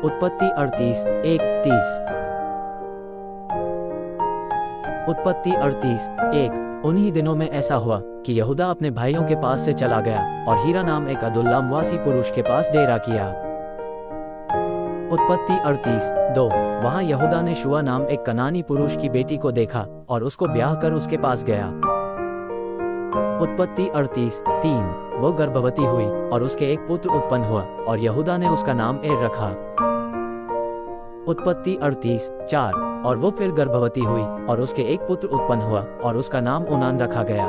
उत्पत्ति 38:1-30। उत्पत्ति 38:1। उन्हीं दिनों में ऐसा हुआ कि यहूदा अपने भाइयों के पास से चला गया और हीरा नाम एक अदुल्लामवासी पुरुष के पास डेरा किया। उत्पत्ति 38:2। वहां यहूदा ने शुआ नाम एक कनानी पुरुष की बेटी को देखा और उसको ब्याह कर उसके पास गया। उत्पत्ति 38:3। वो गर्भवती हुई और उसके एक पुत्र उत्पन्न हुआ और यहूदा ने उसका नाम एर रखा। उत्पत्ति 38:4। और वो फिर गर्भवती हुई और उसके एक पुत्र उत्पन्न हुआ और उसका नाम ओनान रखा गया।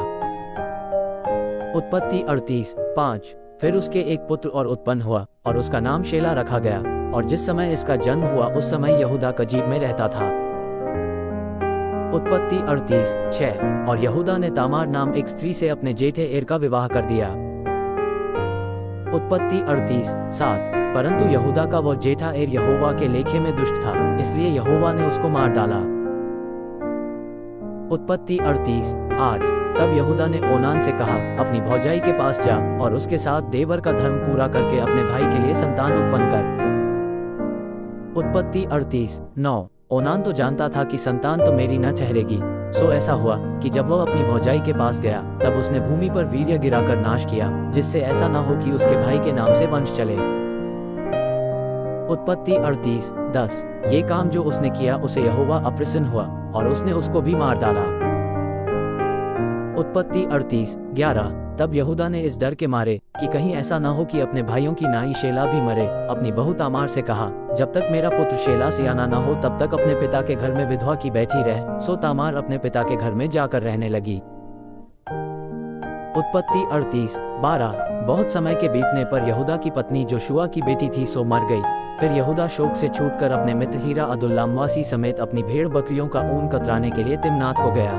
उत्पत्ति 38:5। फिर उसके एक पुत्र और उत्पन्न हुआ और उसका नाम शेला रखा गया, और जिस समय इसका जन्म हुआ उस समय यहूदा कजीब में रहता था। उत्पत्ति 38:6। और यहूदा ने तामार नाम एक स्त्री से अपने जेठे एर का विवाह कर दिया। उत्पत्ति 38:7। परंतु यहूदा का वो जेठा एर यहोवा के लेखे में दुष्ट था, इसलिए यहोवा ने उसको मार डाला। उत्पत्ति 38:8। तब यहूदा ने ओनान से कहा, अपनी भौजाई के पास जा और उसके साथ देवर का धर्म पूरा करके अपने भाई के लिए संतान उत्पन्न कर। उत्पत्ति 38:9। ओनान तो जानता था कि संतान तो मेरी न ठहरेगी, सो ऐसा हुआ कि जब वह अपनी भौजाई के पास गया तब उसने भूमि पर वीर्य गिराकर नाश किया, जिससे ऐसा न हो कि उसके भाई के नाम से वंश चले। उत्पत्ति 38:10। ये काम जो उसने किया उसे यहोवा अप्रसन्न हुआ और उसने उसको भी मार डाला। उत्पत्ति 38:11। तब यहूदा ने इस डर के मारे कि कहीं ऐसा न हो कि अपने भाइयों की नाई शेला भी मरे, अपनी बहू तामार से कहा, जब तक मेरा पुत्र शेला सियाना न हो तब तक अपने पिता के घर में विधवा की बैठी रह। सो तामार अपने पिता के घर में जाकर रहने लगी। उत्पत्ति 38:12। बहुत समय के बीतने पर यहूदा की पत्नी जो शुआ की बेटी थी सो मर गई। फिर यहूदा शोक से छूटकर अपने मित्र हीरा अदुल्लामवासी समेत अपनी भेड़ बकरियों का ऊन कतराने के लिए तिम्नात को गया।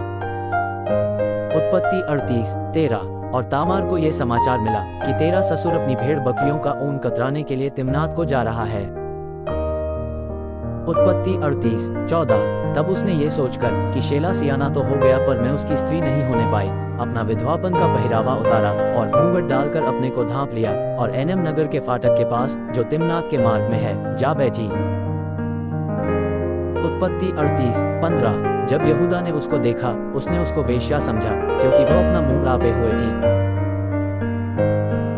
उत्पत्ति 38:13। और तामार को यह समाचार मिला कि तेरा ससुर अपनी भेड़ बकरियों का ऊन कतराने के लिए तिम्नात को जा रहा है। उत्पत्ति 38:14। तब उसने ये सोचकर कि शेला सियाना तो हो गया पर मैं उसकी स्त्री नहीं होने पाई, अपना विधवापन का पहरावा उतारा और घूंघट डालकर अपने को ढांप लिया और एनम नगर के फाटक के पास जो तिम्नात के मार्ग में है जा बैठी। उत्पत्ति 38:15। जब यहूदा ने उसको देखा उसने उसको वेश्या समझा, क्योंकि वह अपना मुंह लापे हुए थी।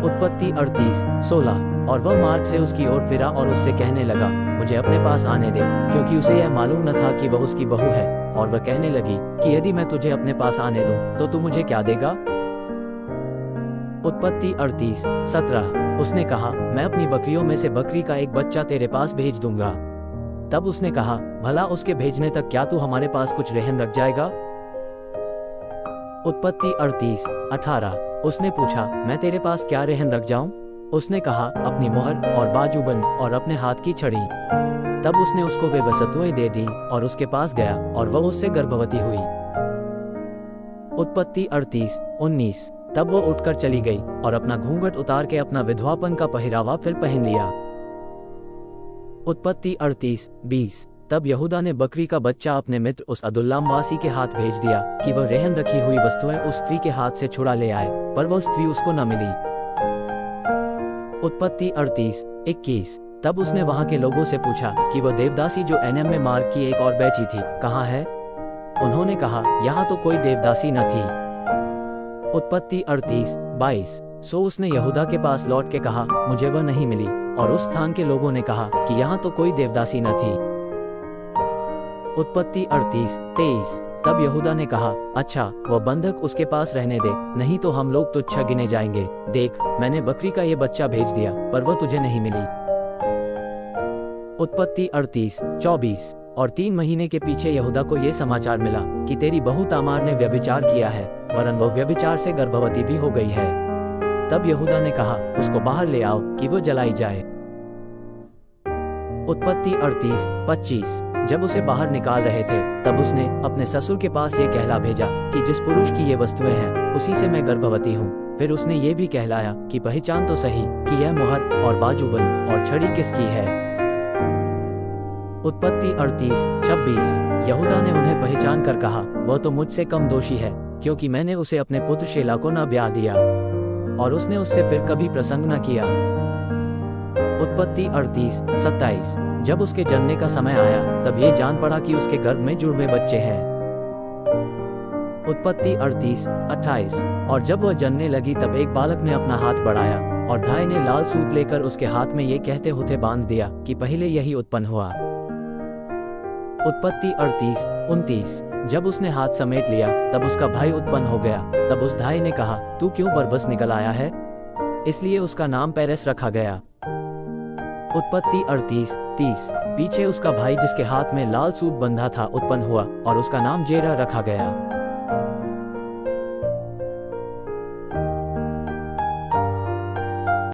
उत्पत्ति 38:16। और वह मार्ग से उसकी ओर फिरा और उससे कहने लगा, मुझे अपने पास आने दे, क्योंकि उसे यह मालूम न था कि वह उसकी बहू है। और वह कहने लगी कि यदि मैं तुझे अपने पास आने दूं तो तू मुझे क्या देगा। उत्पत्ति 38:17। उसने कहा, मैं अपनी बकरियों में से बकरी का एक बच्चा तेरे पास भेज दूंगा। तब उसने कहा, भला उसके भेजने तक क्या तू हमारे पास कुछ रहन रख जाएगा। उत्पत्ति 38:18। उसने पूछा, मैं तेरे पास क्या रहन रख जाऊं। उसने कहा, अपनी मोहर और बाजूबंद और अपने हाथ की छड़ी। तब उसने उसको वे वस्तुएं दे दी और उसके पास गया और वह उससे गर्भवती हुई। उत्पत्ति 38:19। तब वो उठकर चली गई और अपना घूंघट उतार के अपना विधवापन का पहरावा फिर पहन लिया। उत्पत्ति 38:20। तब यहूदा ने बकरी का बच्चा अपने मित्र उस अदुल्लामवासी के हाथ भेज दिया कि वह रहन रखी हुई वस्तुएं उस स्त्री के हाथ से छुड़ा ले आए, पर वह स्त्री उसको न मिली। उत्पत्ति 38:21। तब उसने वहां के लोगों से पूछा कि वह देवदासी जो एनम में मार्ग की एक और बैठी थी कहाँ है। उन्होंने कहा, यहाँ तो कोई देवदासी न थी। उत्पत्ति 38:22। सो उसने यहूदा के पास लौट के कहा, मुझे वह नहीं मिली, और उस स्थान के लोगों ने कहा कि यहाँ तो कोई देवदासी न थी। उत्पत्ति 38:23। तब यहूदा ने कहा, अच्छा वह बंधक उसके पास रहने दे, नहीं तो हम लोग तुच्छ गिने जाएंगे। देख, मैंने बकरी का ये बच्चा भेज दिया, पर वह तुझे नहीं मिली। उत्पत्ति 38:24। और 3 महीने के पीछे यहूदा को ये समाचार मिला कि तेरी बहू तामार ने व्यभिचार किया है, वरन वह व्यभिचार से गर्भवती भी हो गई है। तब यहूदा ने कहा, उसको बाहर ले आओ कि वो जलाई जाए। उत्पत्ति 38:25। जब उसे बाहर निकाल रहे थे तब उसने अपने ससुर के पास ये कहला भेजा कि जिस पुरुष की ये वस्तुएं हैं उसी से मैं गर्भवती हूँ। फिर उसने ये भी कहलाया कि पहचान तो सही कि यह मोहर और बाजूबंद और छड़ी किसकी है। उत्पत्ति 38:26। यहूदा ने उन्हें पहचान कर कहा, वह तो मुझसे कम दोषी है, क्योंकि मैंने उसे अपने पुत्र शेला को न ब्याह दिया, और उसने उससे फिर कभी प्रसंग न किया। उत्पत्ति 38:27। जब उसके जन्मने का समय आया तब ये जान पड़ा कि उसके गर्भ में जुड़वे बच्चे हैं। उत्पत्ति 38:28। और जब वह जन्मने लगी तब एक बालक ने अपना हाथ बढ़ाया और धाय ने लाल सूत लेकर उसके हाथ में ये कहते हुए बांध दिया कि पहले यही उत्पन्न हुआ। उत्पत्ति 38:29। जब उसने हाथ समेट लिया तब उसका भाई उत्पन्न हो गया। तब उस धाय ने कहा, तू क्यों बरबस निकल आया है? इसलिए उसका नाम पेरेस रखा गया। उत्पत्ति 38:30। पीछे उसका भाई जिसके हाथ में लाल सूत बंधा था उत्पन्न हुआ और उसका नाम जेरह रखा गया।